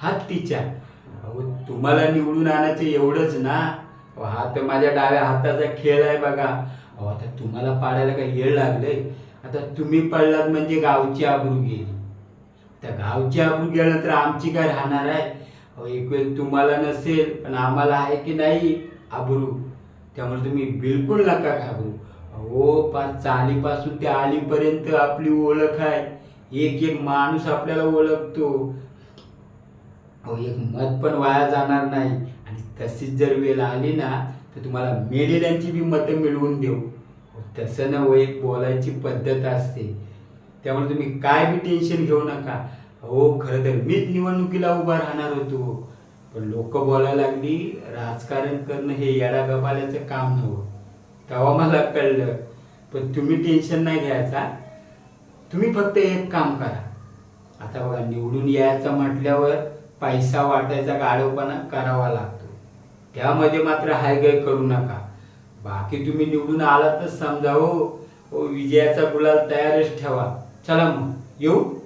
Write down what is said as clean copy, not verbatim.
हत्तीच्या. अहो तुम्हाला निवडून आणायचं एवढंच ना. अहो, हा तर माझ्या डाव्या हाताचा खेळ आहे बघा. अहो आता तुम्हाला पाडायला काही येळ लागलंय. आता तुम्ही पडलात म्हणजे गावची आबरू गेली. त्या गावची आबरू गेल्यानंतर आमची काय राहणार आहे. अहो एक वेळ तुम्हाला नसेल पण आम्हाला आहे की नाही आबरू. त्यामुळे तुम्ही बिलकुल नका घाबरू. अहो फार चालीपासून ते आलीपर्यंत आपली ओळख आहे. एक एक माणूस आपल्याला ओळखतो. अहो एक मत पण वाया जाणार नाही. आणि तशीच जर वेळ आली ना तर तुम्हाला मेलेल्यांची बी मतं मिळवून देऊ. अहो, तसं ना एक बोलायची पद्धत असते. त्यामुळे तुम्ही काय बी टेन्शन घेऊ नका. हो खरं तर मीच निवडणुकीला उभा राहणार होतो. पण लोक बोलायला लागली राजकारण करणं हे येडागबाल्याचं काम नव्हतं. तेव्हा मला कळलं. पण तुम्ही टेन्शन नाही घ्यायचा. तुम्ही फक्त एक काम करा. आता बघा निवडून यायचं म्हटल्यावर पैसा वाटायचा गाढवपणा करावा लागतो. त्यामध्ये मात्र हायगय करू नका. बाकी तुम्ही निवडून आलात तर समजा हो विजयाचा गुलाल तयारच ठेवा. चला मग येऊ.